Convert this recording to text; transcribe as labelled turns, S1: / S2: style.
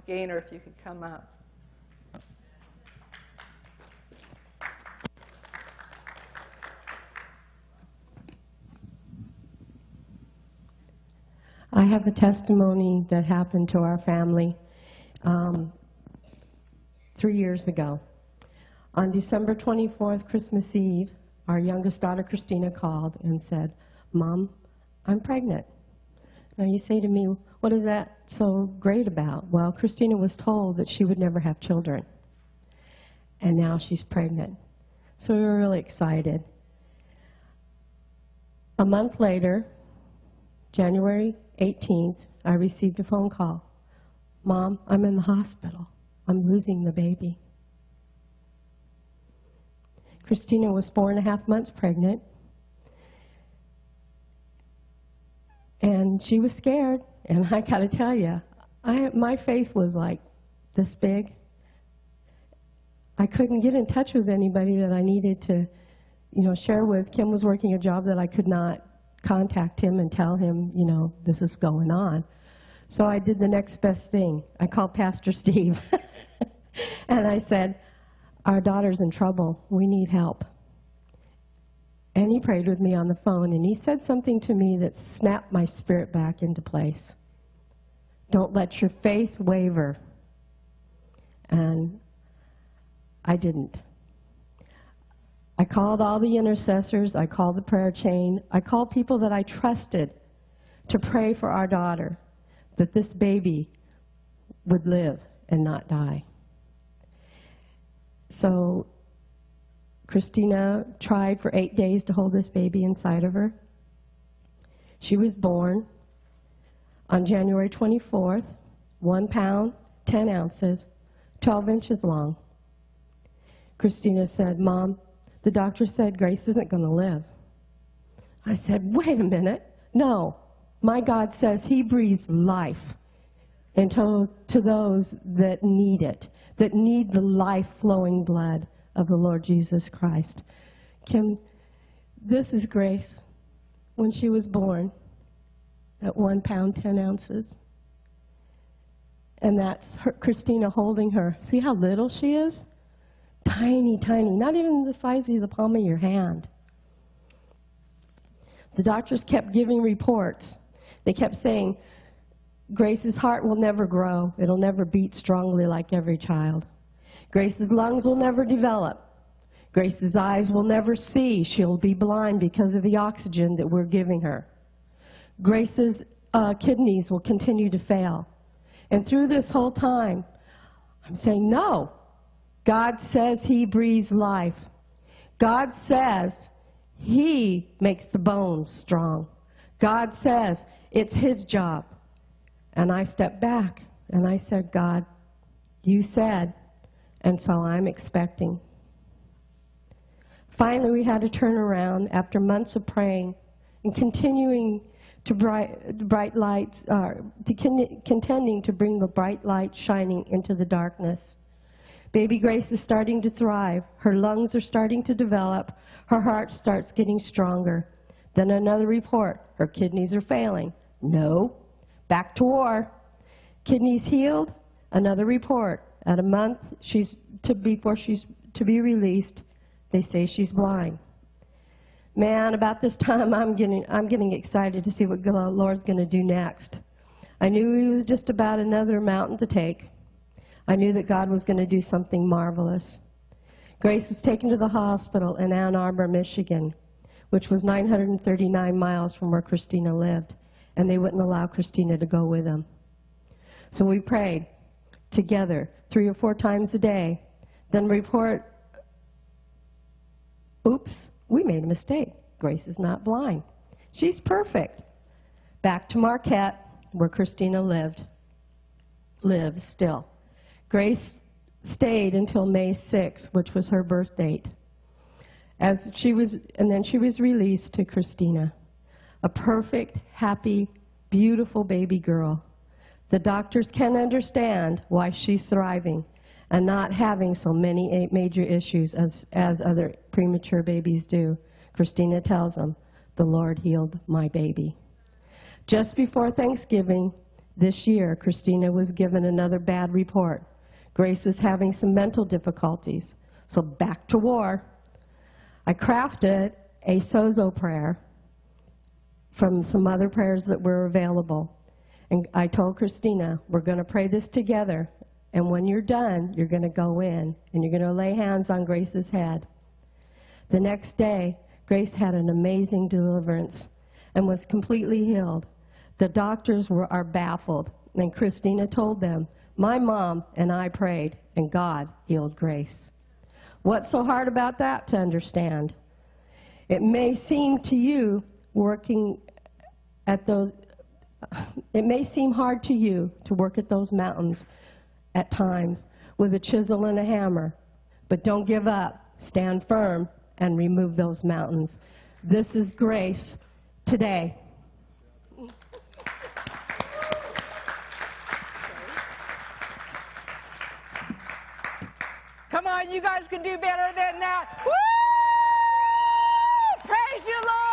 S1: Gaynor, if you could come up.
S2: I have a testimony that happened to our family 3 years ago. On December 24th, Christmas Eve, our youngest daughter, Christina, called and said, "Mom, I'm pregnant." Now you say to me, what is that so great about? Well, Christina was told that she would never have children. And now she's pregnant. So we were really excited. A month later, January 18th, I received a phone call. "Mom, I'm in the hospital. I'm losing the baby." Christina was 4.5 months pregnant. And she was scared. And I got to tell you, my faith was like this big. I couldn't get in touch with anybody that I needed to, share with. Kim was working a job that I could not contact him and tell him, this is going on. So I did the next best thing. I called Pastor Steve. And I said, "Our daughter's in trouble. We need help." And he prayed with me on the phone, and he said something to me that snapped my spirit back into place. "Don't let your faith waver." And I didn't. I called all the intercessors. I called the prayer chain. I called people that I trusted to pray for our daughter, that this baby would live and not die. So Christina tried for 8 days to hold this baby inside of her. She was born on January 24th, 1 pound, 10 ounces, 12 inches long. Christina said, "Mom, the doctor said Grace isn't going to live." I said, "Wait a minute. No, my God says he breathes life into to those that need it, that need the life-flowing blood of the Lord Jesus Christ." Kim, this is Grace when she was born at 1 pound, 10 ounces. And that's her, Christina holding her. See how little she is? Tiny, tiny, not even the size of the palm of your hand. The doctors kept giving reports. They kept saying, "Grace's heart will never grow. It'll never beat strongly like every child. Grace's lungs will never develop. Grace's eyes will never see. She'll be blind because of the oxygen that we're giving her. Grace's kidneys will continue to fail." And through this whole time, I'm saying, no. God says he breathes life. God says he makes the bones strong. God says it's his job. And I stepped back and I said, "God, you said," and so I'm expecting. Finally, we had to turn around after months of praying and continuing to contending to bring the bright light shining into the darkness. Baby Grace is starting to thrive. Her lungs are starting to develop. Her heart starts getting stronger. Then another report, her kidneys are failing. No, back to war. Kidneys healed, another report. At a month before she's to be released, they say she's blind. Man, about this time I'm getting excited to see what the Lord's going to do next. I knew he was just about another mountain to take. I knew that God was going to do something marvelous. Grace was taken to the hospital in Ann Arbor, Michigan, which was 939 miles from where Christina lived, and they wouldn't allow Christina to go with them. So we prayed together 3 or 4 times a day, then report, "Oops, we made a mistake. Grace is not blind. She's perfect." Back to Marquette, where Christina lives still. Grace stayed until May 6th, which was her birth date. And then she was released to Christina, a perfect, happy, beautiful baby girl. The doctors can understand why she's thriving and not having so many major issues as other premature babies do. Christina tells them, "The Lord healed my baby." Just before Thanksgiving, This year, Christina was given another bad report. Grace was having some mental difficulties, so back to war. I crafted a sozo prayer from some other prayers that were available. And I told Christina, we're going to pray this together, and when you're done, you're going to go in, and you're going to lay hands on Grace's head. The next day, Grace had an amazing deliverance and was completely healed. The doctors are baffled, and Christina told them, my mom and I prayed, and God healed Grace. What's so hard about that to understand? It may seem to you it may seem hard to you to work at those mountains at times with a chisel and a hammer, but don't give up. Stand firm and remove those mountains. This is Grace today.
S1: Come on, you guys can do better than that. Woo! Praise you, Lord!